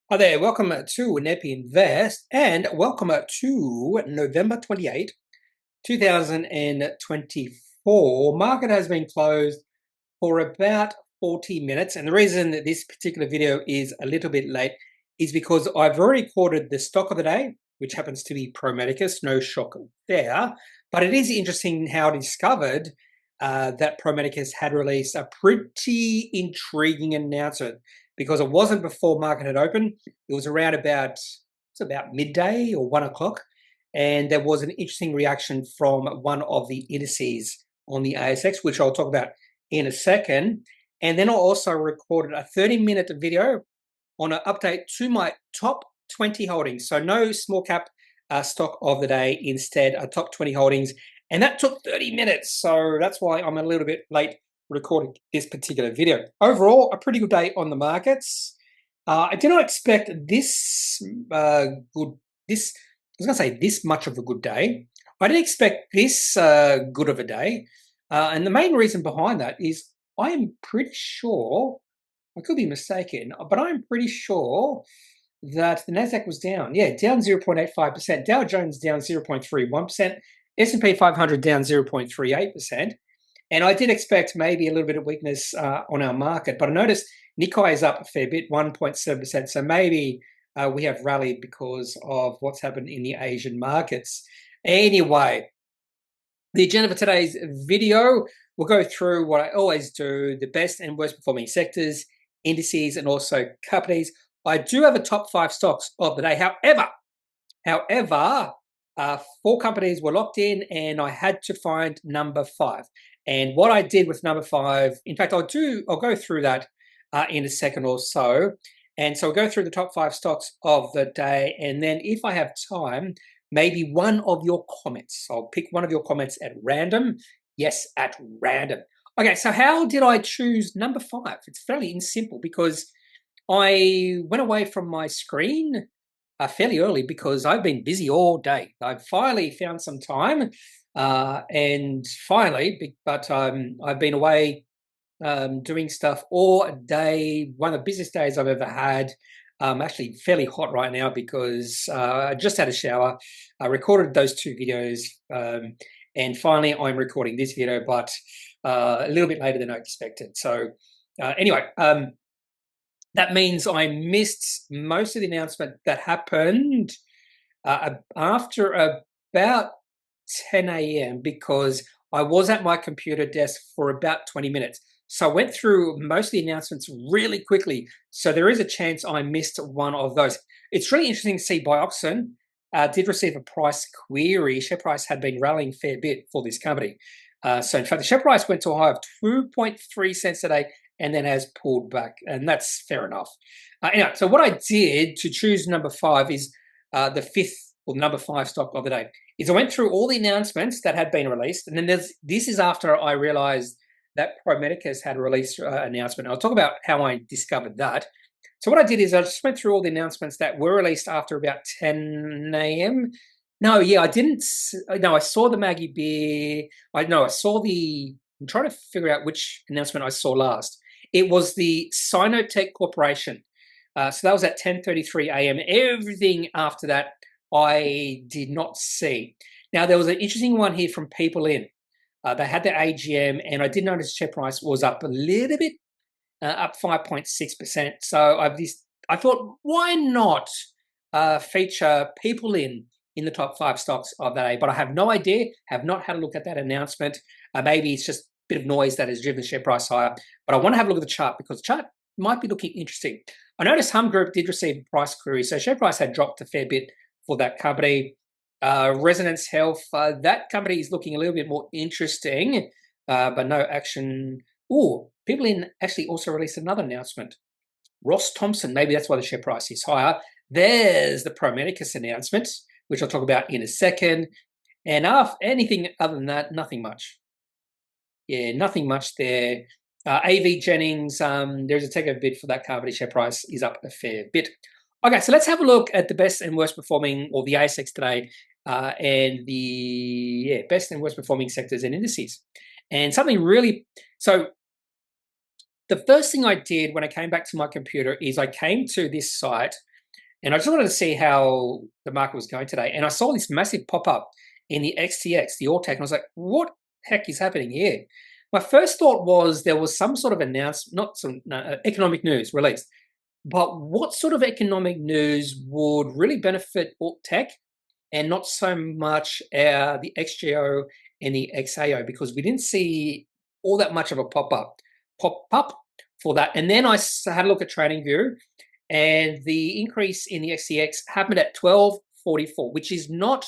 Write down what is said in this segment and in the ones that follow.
Hi there, welcome to Kneppy Invest and welcome to November 28, 2024. Market has been closed for about 40 minutes, and the reason that this particular video is a little bit late is because I've already recorded the stock of the day, which happens to be Pro Medicus, no shock there, but it is interesting how I discovered that Pro Medicus had released a pretty intriguing announcement because it wasn't before market had opened. It was around about midday or 1 o'clock, and there was an interesting reaction from one of the indices on the ASX, which I'll talk about in a second. And then I also recorded a 30-minute video on an update to my top 20 holdings. So no small cap stock of the day, instead a top 20 holdings. And that took 30 minutes. So that's why I'm a little bit late recording this particular video. Overall, a pretty good day on the markets. I did not expect this this much of a good day. I didn't expect this good of a day. And the main reason behind that is I am pretty sure, I could be mistaken, but I'm pretty sure that the Nasdaq was down. Yeah, down 0.85%. Dow Jones down 0.31%. S&P 500 down 0.38%. And I did expect maybe a little bit of weakness on our market, but I noticed Nikkei is up a fair bit, 1.7%. So maybe we have rallied because of what's happened in the Asian markets. Anyway, the agenda for today's video, we'll go through what I always do, the best and worst performing sectors, indices, and also companies. I do have a top 5 stocks of the day. However, 4 companies were locked in and I had to find number 5. And what I did with number 5, in fact, I'll go through that in a second or so. And so I'll go through the top 5 stocks of the day. And then if I have time, maybe one of your comments. I'll pick one of your comments at random. Yes, at random. Okay, so how did I choose number 5? It's fairly simple because I went away from my screen fairly early because I've been busy all day. I've finally found some time. I've been away doing stuff all day. One of the busiest days I've ever had. Actually fairly hot right now because I just had a shower. I recorded those 2 videos, and finally I'm recording this video, but a little bit later than I expected. So anyway, that means I missed most of the announcement that happened after about 10 a.m. because I was at my computer desk for about 20 minutes. So I went through most of the announcements really quickly. So there is a chance I missed one of those. It's really interesting to see Bioxen did receive a price query. Share price had been rallying a fair bit for this company. So in fact, the share price went to a high of 2.3 cents a day and then has pulled back. And that's fair enough. Anyway, so what I did to choose number 5 is the 5th or number 5 stock of the day. Is I went through all the announcements that had been released, and then this is after I realized that Pro Medicus had released an announcement. I'll talk about how I discovered that. So what I did is I just went through all the announcements that were released after about 10 a.m. No, yeah, I didn't. No, I saw the Maggie Beer. I'm trying to figure out which announcement I saw last. It was the Sinotech Corporation. So that was at 10:33 a.m. Everything after that I did not see. Now, there was an interesting one here from PeopleIn. They had their AGM, and I did notice share price was up a little bit, up 5.6%. So I thought, why not feature PeopleIn in the top 5 stocks of the day? But I have no idea, have not had a look at that announcement. Maybe it's just a bit of noise that has driven the share price higher. But I want to have a look at the chart because the chart might be looking interesting. I noticed Hum Group did receive a price query, so share price had dropped a fair bit for that company. Resonance Health, that company is looking a little bit more interesting, but no action. PeopleIn actually also released another announcement. Ross Thompson, maybe that's why the share price is higher. There's the Pro Medicus announcement, which I'll talk about in a second. And anything other than that, nothing much. Yeah, nothing much there. AV Jennings, there's a takeover bid for that company. Share price is up a fair bit. Okay, so let's have a look at the best and worst performing, or the ASX today, and the best and worst performing sectors and indices. And something really, so the first thing I did when I came back to my computer is I came to this site, And I just wanted to see how the market was going today. And I saw this massive pop-up in the XTX, the all tech, and I was like, what heck is happening here? My first thought was there was some sort of economic news released. But what sort of economic news would really benefit alt tech and not so much the XGO and the XAO? Because we didn't see all that much of a pop-up for that. And then I had a look at TradingView, and the increase in the XTX happened at 12.44, which is not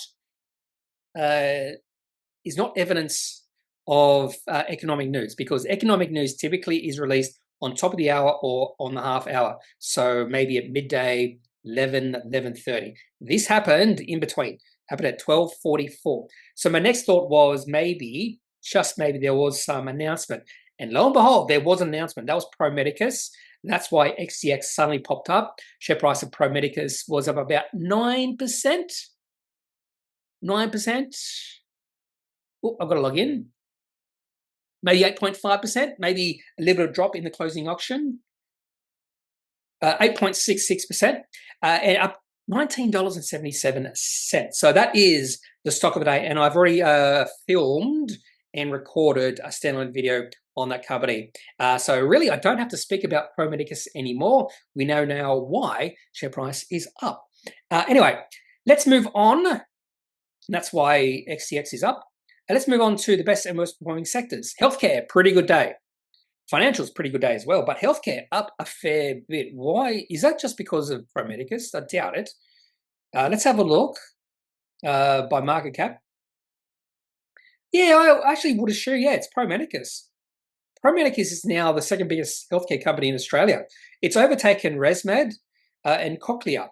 evidence of economic news, because economic news typically is released on top of the hour or on the half hour. So maybe at midday, 11:30. This happened in between, happened at 12.44. So my next thought was maybe, just maybe, there was some announcement. And lo and behold, there was an announcement. That was Pro Medicus. That's why XTX suddenly popped up. Share price of Pro Medicus was up about 9%. 9%. Oh, I've got to log in. Maybe 8.5%, maybe a little bit of drop in the closing auction. 8.66%, and up $19.77. So that is the stock of the day. And I've already filmed and recorded a standalone video on that company. So really, I don't have to speak about Pro Medicus anymore. We know now why share price is up. Anyway, let's move on. That's why XTX is up. And let's move on to the best and worst performing sectors. Healthcare, pretty good day. Financials, pretty good day as well. But healthcare up a fair bit. Why? Is that just because of Pro Medicus? I doubt it. Let's have a look by market cap. Yeah, I actually would assure, yeah, it's Pro Medicus. Pro Medicus is now the second biggest healthcare company in Australia. It's overtaken ResMed and Cochlear.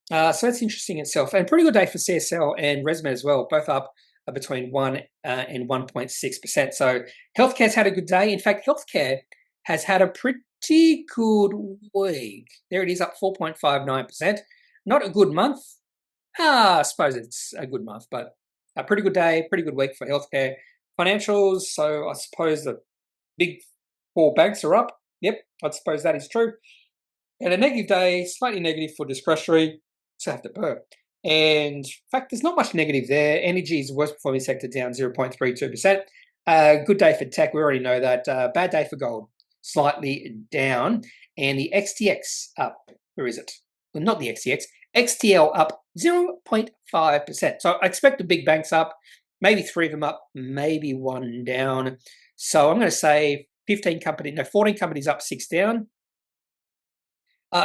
So that's interesting itself. And pretty good day for CSL and ResMed as well, both up between 1 and 1.6%. So healthcare's had a good day. In fact, healthcare has had a pretty good week. There it is, up 4.59%. Not a good month. I suppose it's a good month, but a pretty good day, pretty good week for healthcare. Financials, so I suppose the big four banks are up. Yep, I suppose that is true. And a negative day, slightly negative for discretionary. So I have to burp. And in fact, there's not much negative there. Energy is the worst performing sector, down 0.32%. Good day for tech, we already know that. Bad day for gold, slightly down. And the XTX up, where is it? Well, not the XTX, XTL up 0.5%. So I expect the big banks up, maybe 3 of them up, maybe 1 down. So I'm going to say 14 companies up, 6 down.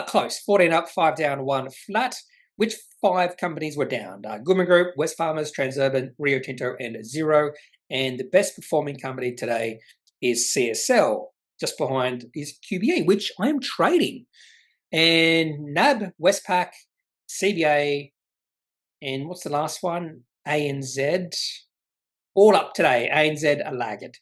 Close, 14 up, 5 down, 1 flat. Which 5 companies were down? Goodman Group, Wesfarmers, Transurban, Rio Tinto, and Xero. And the best performing company today is CSL. Just behind is QBE, which I am trading. And NAB, Westpac, CBA, and what's the last one? ANZ. All up today. ANZ are lagged.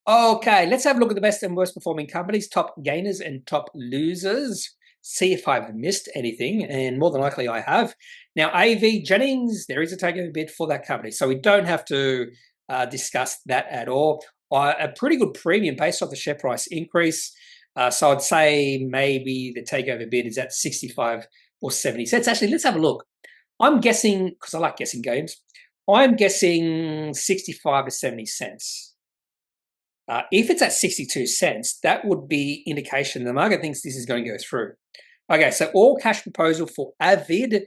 Okay, let's have a look at the best and worst performing companies, top gainers and top losers. See if I've missed anything, and more than likely I have. Now, AV Jennings, there is a takeover bid for that company, so we don't have to discuss that at all. A pretty good premium based off the share price increase. So I'd say maybe the takeover bid is at 65 or 70 cents. Actually, let's have a look. I'm guessing, because I like guessing games, I'm guessing 65 to 70 cents. If it's at 62 cents, that would be indication the market thinks this is going to go through. Okay, so all cash proposal for Avid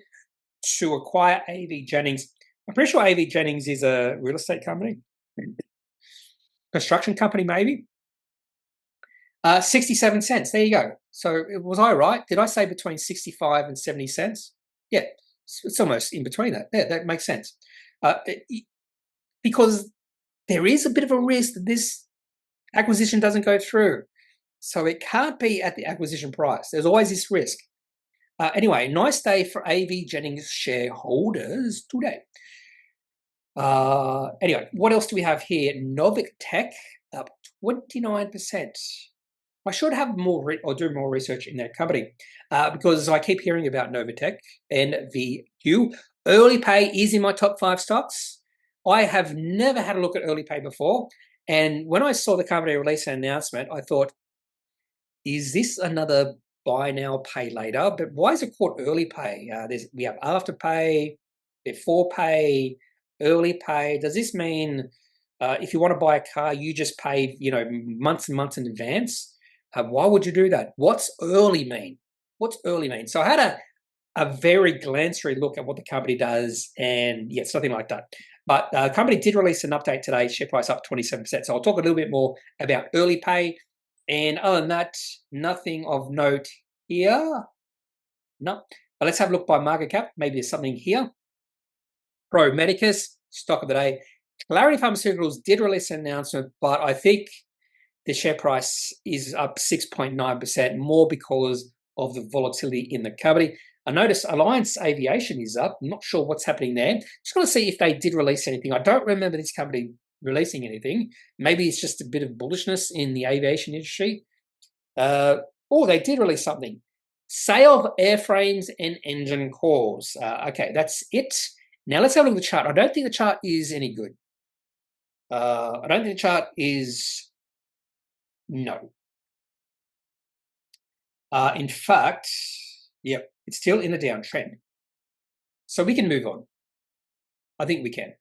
to acquire AV Jennings. I'm pretty sure AV Jennings is a real estate company. Construction company, maybe. 67 cents. There you go. So was I right? Did I say between 65 and 70 cents? Yeah, it's almost in between that. Yeah, that makes sense. Because there is a bit of a risk that this acquisition doesn't go through. So it can't be at the acquisition price. There's always this risk. Anyway, nice day for AV Jennings shareholders today. Anyway, what else do we have here? Novik Tech up 29%. I should have more or do more research in that company because I keep hearing about Novitech and VQ. Earlypay is in my top 5 stocks. I have never had a look at Earlypay before. And when I saw the company release an announcement, I thought, is this another buy now, pay later, but why is it called Earlypay? We have Afterpay, before pay, Earlypay. Does this mean if you want to buy a car, you just pay, months and months in advance? Why would you do that? What's early mean? What's early mean? So I had a very glancery look at what the company does, and yeah, it's nothing like that. But the company did release an update today, share price up 27%. So I'll talk a little bit more about Earlypay. And other than that, nothing of note here. No. But let's have a look by market cap. Maybe there's something here. Pro Medicus, stock of the day. Clarity Pharmaceuticals did release an announcement, but I think the share price is up 6.9%, more because of the volatility in the company. I noticed Alliance Aviation is up. I'm not sure what's happening there. Just going to see if they did release anything. I don't remember this company releasing anything. Maybe it's just a bit of bullishness in the aviation industry. They did release something. Sale of airframes and engine cores. Okay, that's it. Now let's have a look at the chart. I don't think the chart is any good. I don't think the chart is... No. In fact, yep, it's still in a downtrend. So we can move on. I think we can.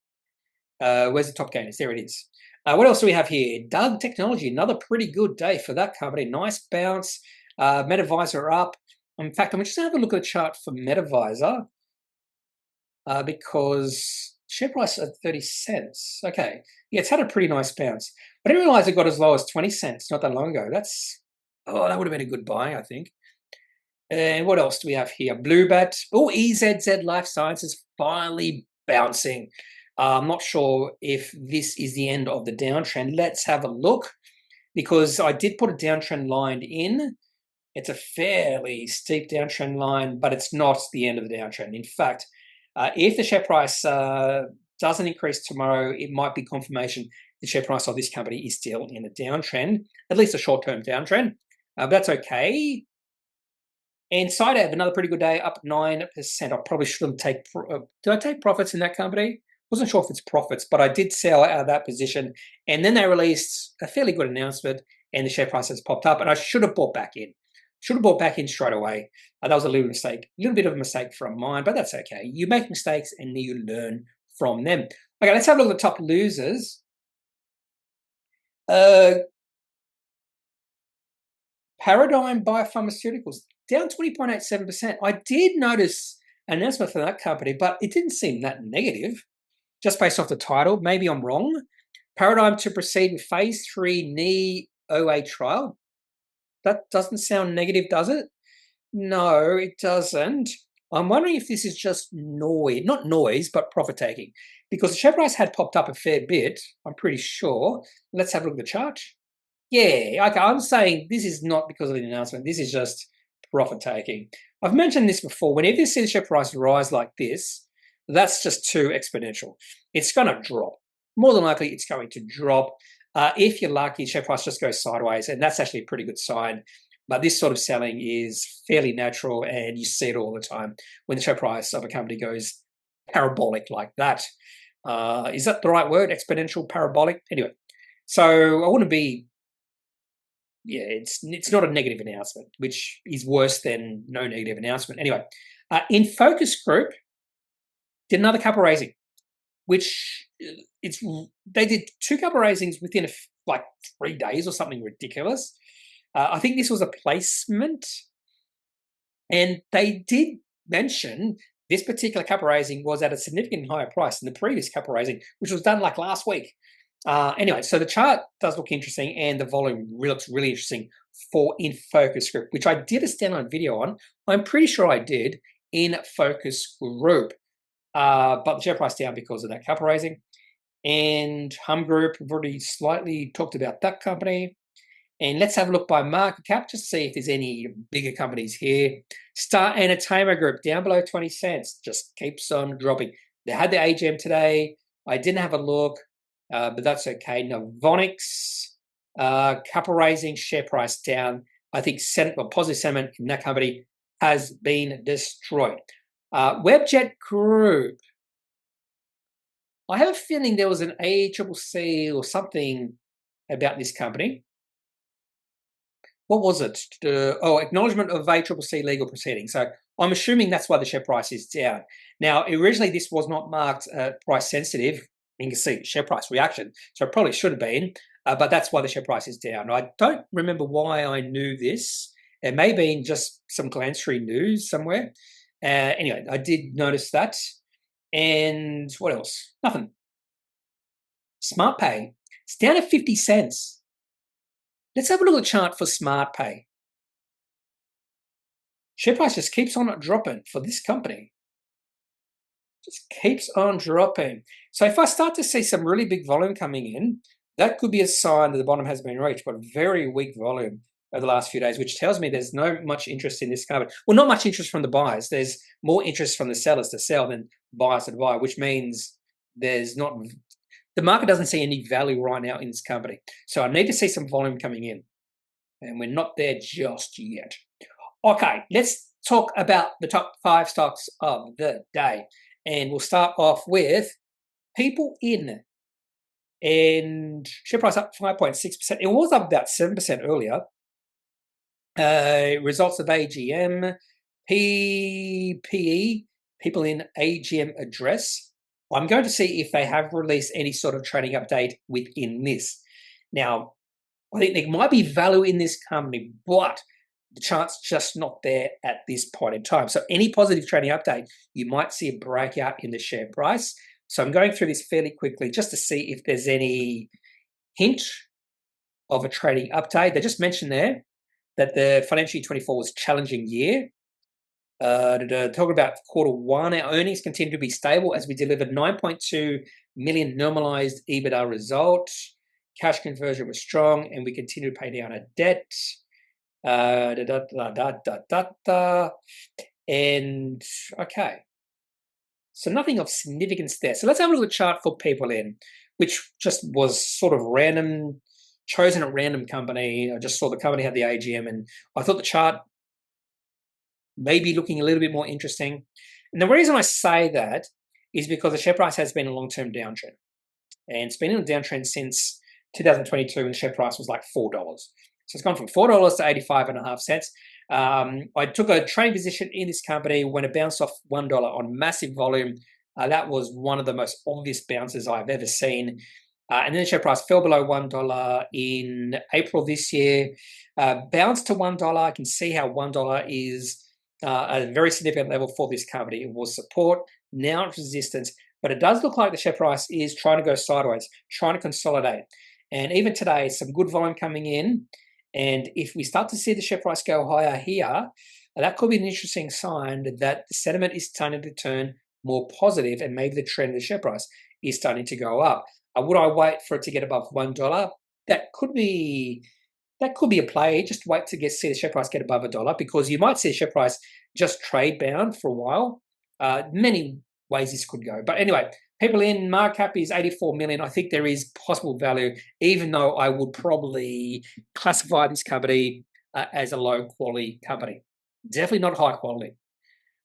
Where's the top gainers? There it is. What else do we have here? Doug Technology, another pretty good day for that company. Nice bounce. MetaVisor up. In fact, I'm just going to have a look at the chart for MetaVisor because share price at 30 cents. Okay. Yeah, it's had a pretty nice bounce. I didn't realize it got as low as 20 cents not that long ago. That would have been a good buy, I think. And what else do we have here? Bluebat. Oh, EZZ Life Sciences finally bouncing. I'm not sure if this is the end of the downtrend. Let's have a look, because I did put a downtrend line in. It's a fairly steep downtrend line, but it's not the end of the downtrend. In fact, if the share price doesn't increase tomorrow, it might be confirmation the share price of this company is still in a downtrend, at least a short-term downtrend. But that's okay. And SideAv, another pretty good day, up 9%. I probably shouldn't take... did I take profits in that company? Wasn't sure if it's profits, but I did sell out of that position. And then they released a fairly good announcement, and the share price has popped up. And I should have bought back in. Should have bought back in straight away. That was a little mistake. A little bit of a mistake from mine, but that's okay. You make mistakes and you learn from them. Okay, let's have a look at the top losers. Paradigm Biopharmaceuticals, down 20.87%. I did notice an announcement for that company, but it didn't seem that negative, just based off the title. Maybe I'm wrong. Paradigm to proceed with phase 3 knee OA trial. That doesn't sound negative, does it? No, it doesn't. I'm wondering if this is just noise, not noise, but profit taking, because the share price had popped up a fair bit, I'm pretty sure. Let's have a look at the chart. Yeah, okay, I'm saying this is not because of the announcement. This is just profit taking. I've mentioned this before. Whenever you see the share price rise like this, that's just too exponential. It's going to drop. More than likely, it's going to drop. If you're lucky, share price just goes sideways, and that's actually a pretty good sign. But this sort of selling is fairly natural, and you see it all the time when the share price of a company goes parabolic like that. Is that the right word? Exponential, parabolic? Anyway, so I wouldn't be... Yeah, it's not a negative announcement, which is worse than no negative announcement. Anyway, in Focus Group, did another capital raising, which they did 2 capital raisings within like 3 days or something ridiculous. I think this was a placement, and they did mention this particular capital raising was at a significantly higher price than the previous capital raising, which was done like last week. Anyway, so the chart does look interesting, and the volume looks really interesting for in Focus Group, which I did a standalone video on. I'm pretty sure I did in Focus Group, but the share price down because of that capital raising. And Hum Group, we've already slightly talked about that company. And let's have a look by market cap just to see if there's any bigger companies here. Star Entertainment Group, down below 20 cents, just keeps on dropping. They had the AGM today. I didn't have a look. But that's okay. Novonix, capital raising, share price down. I think positive sentiment in that company has been destroyed. Webjet Group. I have a feeling there was an ACCC or something about this company. what was it? Acknowledgement of ACCC legal proceedings. So I'm assuming that's why the share price is down. Now, originally this was not marked price sensitive. You can see share price reaction, so it probably should have been, but that's why the share price is down. I don't remember why I knew this. It may have been just some glance through news somewhere. Anyway, I did notice that. And what else? Nothing. SmartPay, it's down at 50 cents. Let's have a look at the chart for SmartPay. Share price just keeps on dropping for this company. Just keeps on dropping. So if I start to see some really big volume coming in, that could be a sign that the bottom has been reached, but very weak volume over the last few days, which tells me there's no much interest in this company. Well, not much interest from the buyers. There's more interest from the sellers to sell than buyers to buy, which means there's not, the market doesn't see any value right now in this company. So I need to see some volume coming in, and we're not there just yet. Okay, let's talk about the top 5 stocks of the day. And we'll start off with PeopleIn. And share price up 5.6%. It was up about 7% earlier. Results of AGM, PPE, PeopleIn AGM address. I'm going to see if they have released any sort of trading update within this. Now, I think there might be value in this company, but the chart's just not there at this point in time. So any positive trading update, you might see a breakout in the share price. So I'm going through this fairly quickly just to see if there's any hint of a trading update. They just mentioned there that the financial year 24 was a challenging year. Talking about Q1, our earnings continue to be stable as we delivered 9.2 million normalized EBITDA result. Cash conversion was strong, and we continue to pay down our debt. And okay, so nothing of significance there. So let's have a look at the chart for PeopleIn, which just was sort of random, chosen at random company. I just saw the company had the AGM, and I thought the chart may be looking a little bit more interesting. And the reason I say that is because the share price has been a long-term downtrend, and it's been in a downtrend since 2022 when the share price was like $4. So it's gone from $4 to 85.5 cents. I took a trading position in this company when it bounced off $1 on massive volume. That was one of the most obvious bounces I've ever seen. And then the share price fell below $1 in April this year, bounced to $1. I can see how $1 is a very significant level for this company. It was support, now it's resistance, but it does look like the share price is trying to go sideways, trying to consolidate. And even today, some good volume coming in. And if we start to see the share price go higher here, that could be an interesting sign that the sentiment is starting to turn more positive, and maybe the trend of the share price is starting to go up. Would I wait for it to get above $1? That could be a play. Just wait to see the share price get above $1, because you might see the share price just trade bound for a while. Many ways this could go. But anyway, PeopleIn market cap is 84 million. I think there is possible value, even though I would probably classify this company as a low quality company. Definitely not high quality.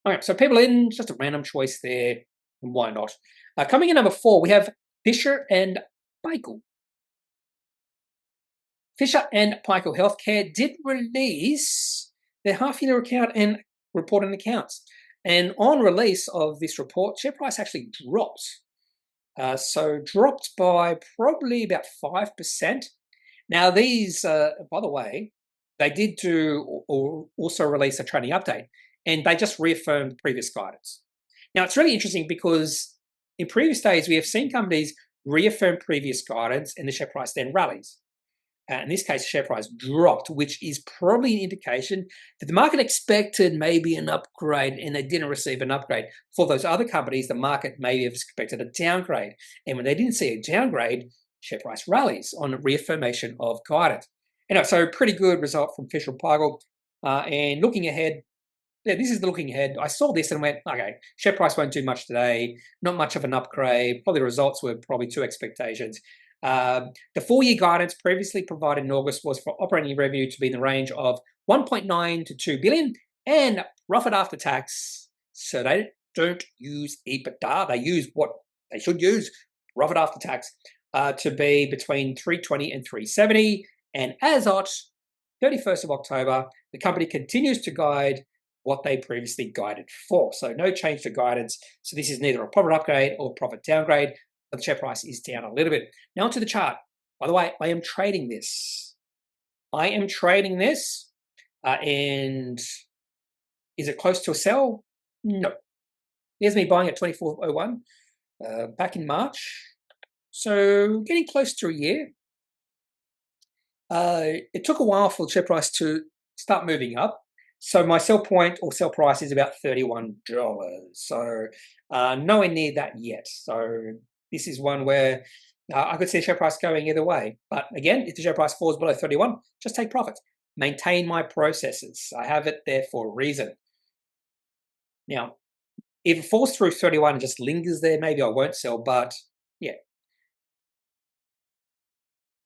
All right, so PeopleIn, just a random choice there, and why not? Coming in number 4, we have Fisher and Paykel. Fisher and Paykel Healthcare did release their half-year account and reporting accounts. And on release of this report, share price actually dropped. So dropped by probably about 5%. Now these, by the way, they did also release a trading update, and they just reaffirmed previous guidance. Now it's really interesting because in previous days, we have seen companies reaffirm previous guidance and the share price then rallies. In this case, the share price dropped, which is probably an indication that the market expected maybe an upgrade and they didn't receive an upgrade. For those other companies, the market maybe have expected a downgrade. And when they didn't see a downgrade, share price rallies on reaffirmation of guidance. Anyway, so pretty good result from Fisher and Paykel. And looking ahead, yeah, this is the looking ahead. I saw this and went, okay, share price won't do much today. Not much of an upgrade. Probably the results were probably to expectations. The 4-year guidance previously provided in August was for operating revenue to be in the range of 1.9 to 2 billion and profit after tax. So they don't use EBITDA. They use what they should use, profit after tax, to be between 320 and 370. And as 31st of October. The company continues to guide what they previously guided for. So no change to guidance. So this is neither a profit upgrade or profit downgrade, but the share price is down a little bit. Now onto the chart. By the way, I am trading this. And is it close to a sell? No. Here's me buying at 24.01 back in March. So getting close to a year. It took a while for the share price to start moving up. So my sell point or sell price is about $31. So nowhere near that yet. So this is one where I could see the share price going either way. But again, if the share price falls below 31, just take profits. Maintain my processes. I have it there for a reason. Now, if it falls through 31 and just lingers there, maybe I won't sell, but yeah.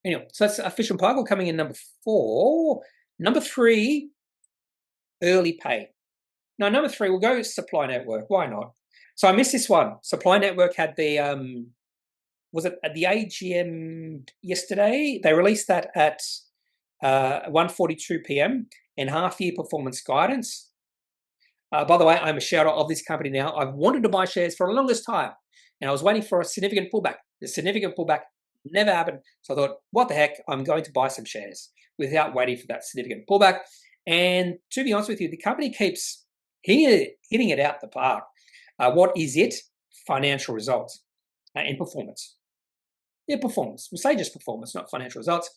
Anyway, so that's Fish and Paykel coming in number 4. Number 3, Earlypay. No, number 3, we'll go Supply Network. Why not? So I missed this one. Supply Network had the, was it at the AGM yesterday? They released that at 1:42 p.m. and half-year performance guidance. By the way, I'm a shareholder of this company now. I've wanted to buy shares for the longest time, and I was waiting for a significant pullback. The significant pullback never happened. So I thought, what the heck, I'm going to buy some shares without waiting for that significant pullback. And to be honest with you, the company keeps hitting it out the park. What is it? Financial results and performance. Yeah, performance. We'll say just performance, not financial results.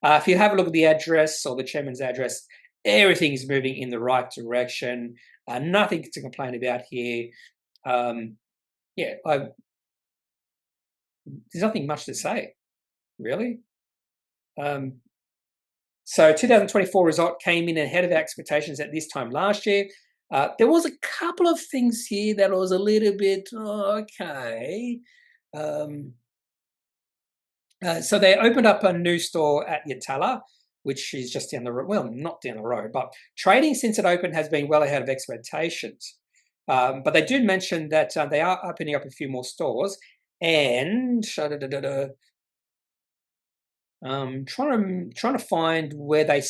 If you have a look at the address or the chairman's address, everything is moving in the right direction. Nothing to complain about here. Yeah, there's nothing much to say, really. So 2024 result came in ahead of expectations at this time last year. There was a couple of things here that was a little bit, okay. So they opened up a new store at Yatala, which is just down the road. Well, not down the road, but trading since it opened has been well ahead of expectations. But they did mention that they are opening up a few more stores, and trying to find where they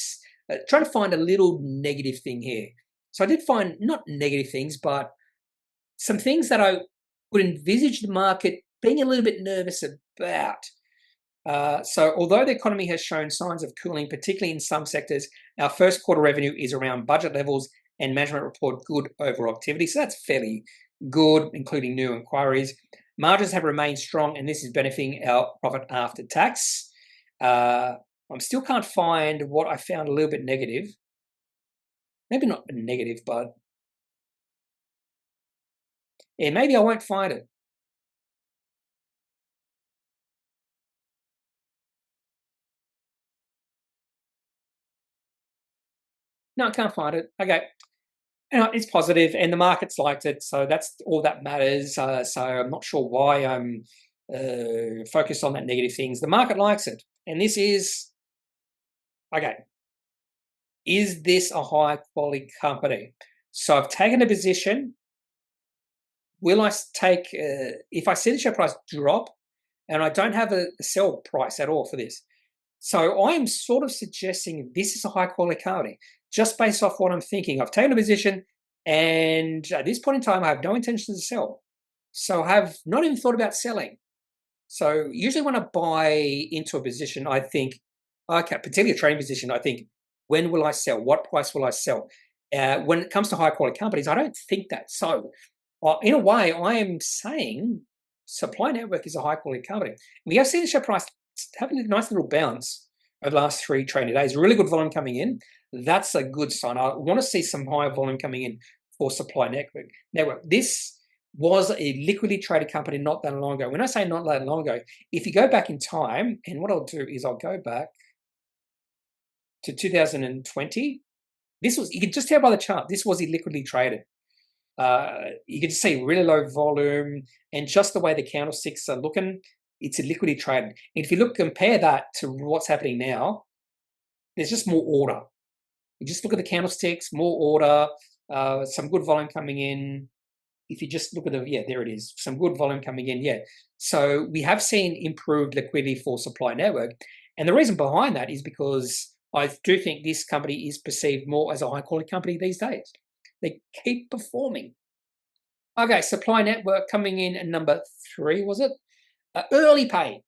trying to find a little negative thing here. So I did find not negative things, but some things that I would envisage the market being a little bit nervous about. So although the economy has shown signs of cooling, particularly in some sectors, our first quarter revenue is around budget levels and management report good overall activity. So that's fairly good, including new inquiries. Margins have remained strong, and this is benefiting our profit after tax. I still can't find what I found a little bit negative. Maybe not negative, but yeah, maybe I won't find it. No, I can't find it. Okay. It's positive, and the market's liked it, so that's all that matters. So I'm not sure why I'm focused on that negative things. The market likes it, and this is okay. Is this a high quality company? So I've taken a position. Will I take if I see the share price drop, and I don't have a sell price at all for this? So I'm sort of suggesting this is a high quality company, just based off what I'm thinking. I've taken a position, and at this point in time, I have no intention to sell. So I have not even thought about selling. So usually when I buy into a position, I think, okay, particularly a trading position, I think, when will I sell? What price will I sell? When it comes to high quality companies, I don't think that. So in a way, I am saying Supply Network is a high quality company. We have seen the share price having a nice little bounce over the last 3 trading days. Really good volume coming in. That's a good sign. I want to see some higher volume coming in for Supply Network. This was a liquidly traded company not that long ago. When I say not that long ago, if you go back in time, and what I'll do is I'll go back to 2020. This was, you can just tell by the chart, this was illiquidly traded. You can just see really low volume, and just the way the candlesticks are looking, it's illiquidly traded. And if you compare that to what's happening now, there's just more order. You just look at the candlesticks, more order, some good volume coming in. If you just look at there it is, some good volume coming in, yeah. So we have seen improved liquidity for Supply Network. And the reason behind that is because I do think this company is perceived more as a high-quality company these days. They keep performing. Okay, supply network coming in at number 3, was it? Earlypay.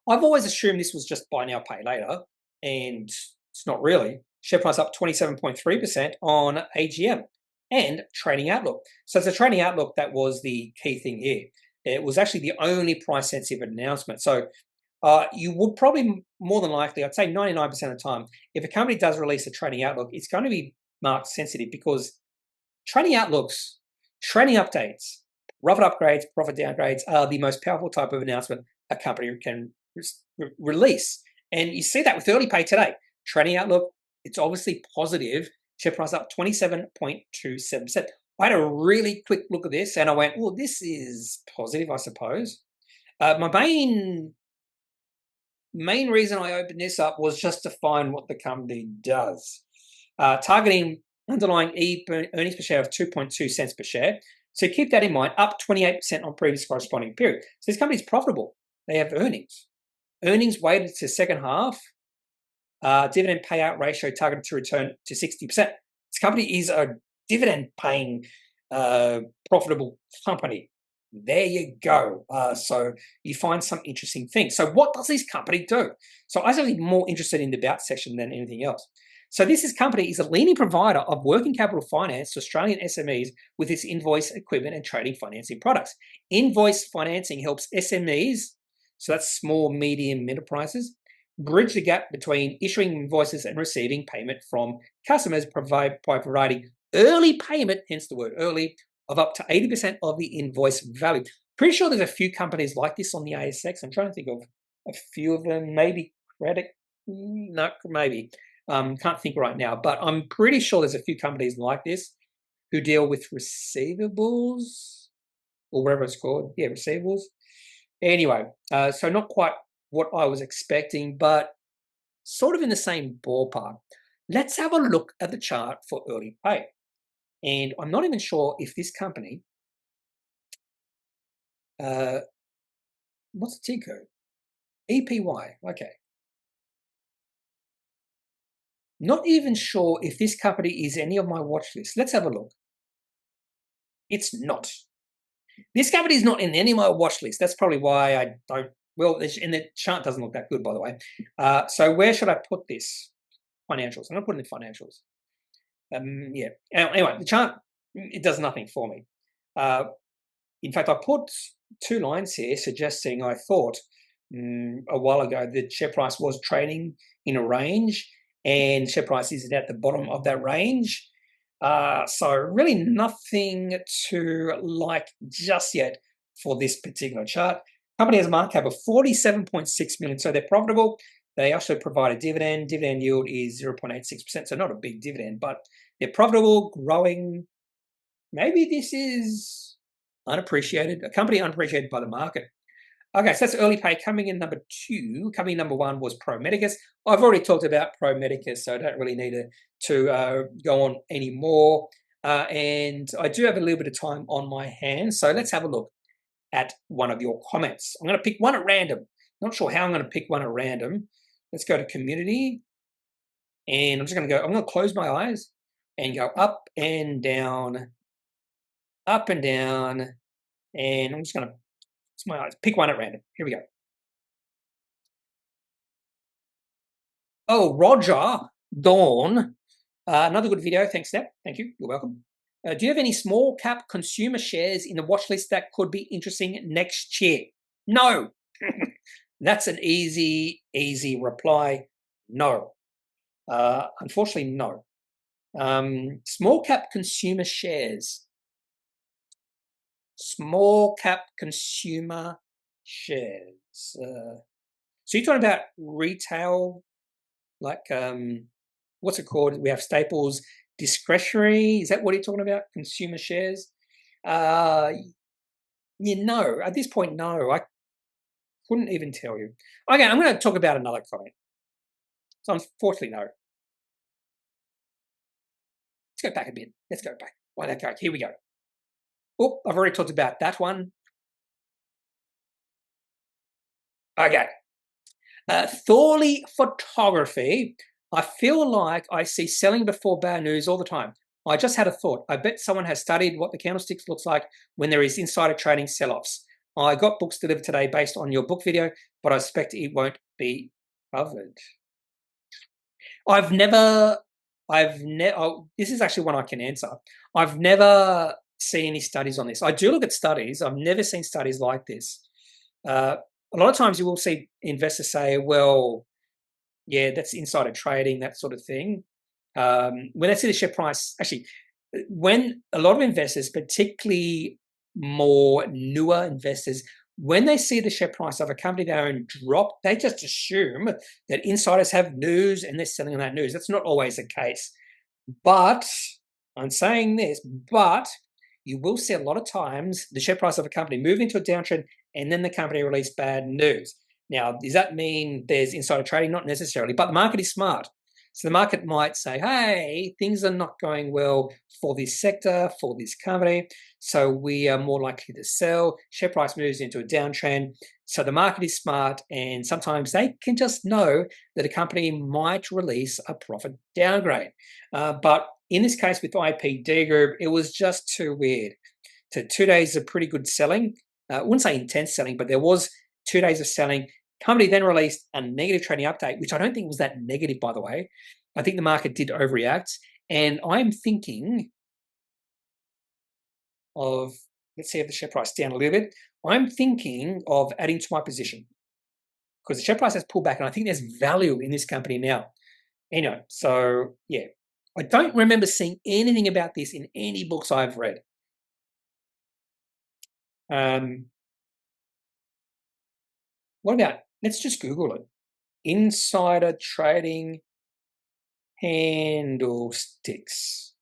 I've always assumed this was just buy now, pay later, and it's not really. Share price up 27.3% on AGM and trading outlook. So it's a trading outlook that was the key thing here. It was actually the only price sensitive announcement. So you would probably, more than likely, I'd say 99% of the time, if a company does release a trading outlook, it's going to be market sensitive because trading outlooks, trading updates, profit upgrades, profit downgrades are the most powerful type of announcement a company can release. And you see that with Earlypay today. Trading outlook, it's obviously positive. Share price up 27.27%. I had a really quick look at this and I went, oh, this is positive, I suppose. My main reason I opened this up was just to find what the company does. Targeting underlying earnings per share of 2.2 cents per share. So keep that in mind, up 28% on previous corresponding period. So this company is profitable. They have earnings. Earnings weighted to second half. Dividend payout ratio targeted to return to 60%. This company is a dividend-paying, profitable company. There you go. So you find some interesting things. So what does this company do? So I was actually more interested in the about section than anything else. So this company is a leading provider of working capital finance to Australian SMEs with its invoice, equipment, and trading financing products. Invoice financing helps SMEs, so that's small, medium enterprises, bridge the gap between issuing invoices and receiving payment from customers by providing early payment, hence the word early, of up to 80% of the invoice value. Pretty sure there's a few companies like this on the ASX. I'm trying to think of a few of them, maybe Credit, no, maybe. Can't think right now, but I'm pretty sure there's a few companies like this who deal with receivables or whatever it's called. Yeah, receivables. Anyway, so not quite what I was expecting, but sort of in the same ballpark. Let's have a look at the chart for Earlypay. And I'm not even sure if this company, what's the T code? EPY, okay. Not even sure if this company is any of my watch lists. Let's have a look. It's not. This company is not in any of my watch lists. That's probably why I don't. Well, and the chart doesn't look that good, by the way. So where should I put this? Financials. I'm going to put it in financials. Yeah. Anyway, the chart, it does nothing for me. In fact, I put 2 lines here suggesting I thought a while ago the share price was trading in a range and share price is at the bottom of that range. So really nothing to like just yet for this particular chart. Company has a market cap of 47.6 million, so they're profitable. They also provide a dividend. Dividend yield is 0.86%, so not a big dividend, but they're profitable, growing. Maybe this is unappreciated, a company unappreciated by the market. Okay, so that's Earlypay coming in number 2. Coming in number 1 was Pro Medicus. I've already talked about Pro Medicus, so I don't really need to go on anymore. And I do have a little bit of time on my hands, so let's have a look at one of your comments. I'm going to pick one at random. Not sure how I'm going to pick one at random. Let's go to community. And I'm going to close my eyes and go up and down, up and down. And I'm just going to close my eyes, pick one at random. Here we go. Oh, Roger, Dawn. Another good video. Thanks, Steph. Thank you. You're welcome. Do you have any small cap consumer shares in the watch list that could be interesting next year? No. That's an easy reply. No. Unfortunately, no. Small cap consumer shares. Small cap consumer shares. So you're talking about retail, like what's it called? We have Staples discretionary. Is that what you're talking about? Consumer shares? At this point, no. I couldn't even tell you. Okay, I'm going to talk about another comment. So unfortunately, no. Let's go back a bit. Let's go back. Why that go? Here we go. Oh, I've already talked about that one. Okay. Thorley Photography. I feel like I see selling before bad news all the time. I just had a thought. I bet someone has studied what the candlesticks looks like when there is insider trading sell-offs. I got books delivered today based on your book video, but I suspect it won't be covered. This is actually one I can answer. I've never seen any studies on this. I do look at studies. I've never seen studies like this. A lot of times you will see investors say, well, yeah, that's insider trading, that sort of thing. When they see the share price, actually, when a lot of investors, particularly more newer investors, when they see the share price of a company they own drop, they just assume that insiders have news and they're selling on that news. That's not always the case. But I'm saying this, but you will see a lot of times the share price of a company move into a downtrend and then the company release bad news. Now, does that mean there's insider trading? Not necessarily, but the market is smart. So the market might say, hey, things are not going well for this sector, for this company, so we are more likely to sell. Share price moves into a downtrend. So the market is smart, and sometimes they can just know that a company might release a profit downgrade. But in this case with IPD Group, it was just too weird. So 2 days of pretty good selling. I wouldn't say intense selling, but there was 2 days of selling. Company then released a negative trading update, which I don't think was that negative, by the way. I think the market did overreact. And I'm thinking of, let's see if the share price down a little bit. I'm thinking of adding to my position because the share price has pulled back and I think there's value in this company now. Anyway, so yeah, I don't remember seeing anything about this in any books I've read. What about, let's just Google it. Insider trading candlesticks.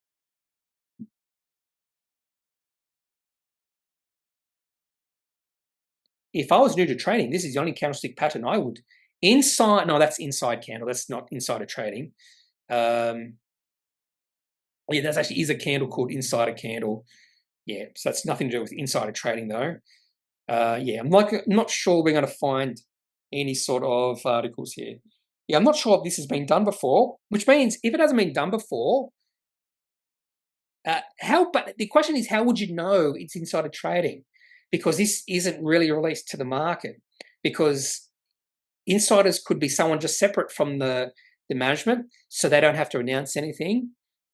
If I was new to trading, this is the only candlestick pattern I would. No, that's inside candle. That's not insider trading. Yeah, that actually is a candle called insider candle. Yeah, so that's nothing to do with insider trading though. Yeah, I'm not sure we're going to find any sort of articles here. Yeah, I'm not sure if this has been done before, which means if it hasn't been done before, but the question is, how would you know it's insider trading? Because this isn't really released to the market, because insiders could be someone just separate from the management, so they don't have to announce anything.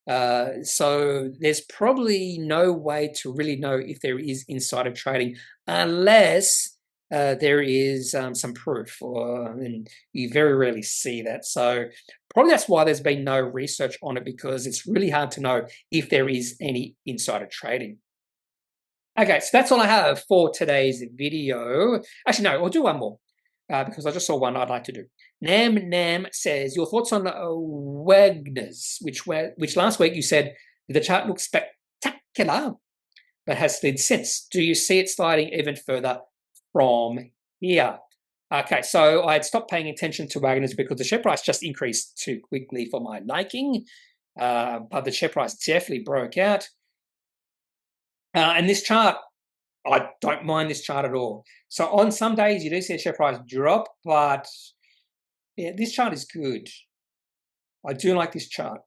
So there's probably no way to really know if there is insider trading unless there is some proof, and you very rarely see that. So probably that's why there's been no research on it, because it's really hard to know if there is any insider trading. Okay, so that's all I have for today's video. Actually, no, I'll do one more because I just saw one I'd like to do. Nam says, your thoughts on Wagners, which last week you said the chart looks spectacular, but has slid since. Do you see it sliding even further from here? Okay, so I had stopped paying attention to Wagners because the share price just increased too quickly for my liking, but the share price definitely broke out. And this chart, I don't mind this chart at all. So on some days you do see a share price drop, but yeah, this chart is good. I do like this chart.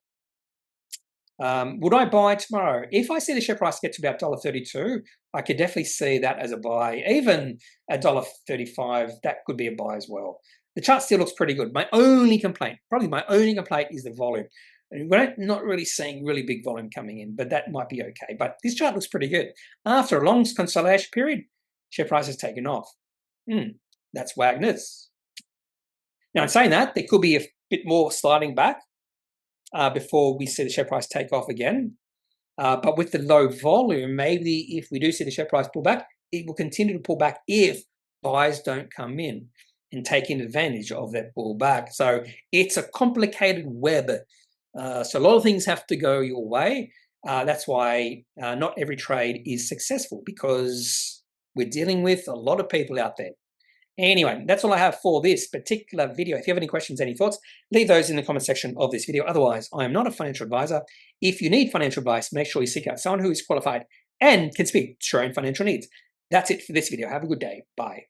Would I buy tomorrow? If I see the share price get to about $1.32, I could definitely see that as a buy. Even at $1.35, that could be a buy as well. The chart still looks pretty good. My only complaint is the volume. We're not really seeing really big volume coming in, but that might be okay. But this chart looks pretty good. After a long consolidation period, share price has taken off. That's Wagners. Now, in saying that, there could be a bit more sliding back before we see the share price take off again. But with the low volume, maybe if we do see the share price pull back, it will continue to pull back if buyers don't come in and taking advantage of that pullback. So it's a complicated web. So a lot of things have to go your way. That's why not every trade is successful, because we're dealing with a lot of people out there. Anyway, that's all I have for this particular video. If you have any questions, any thoughts, leave those in the comment section of this video. Otherwise, I am not a financial advisor. If you need financial advice, make sure you seek out someone who is qualified and can speak to your own financial needs. That's it for this video. Have a good day. Bye.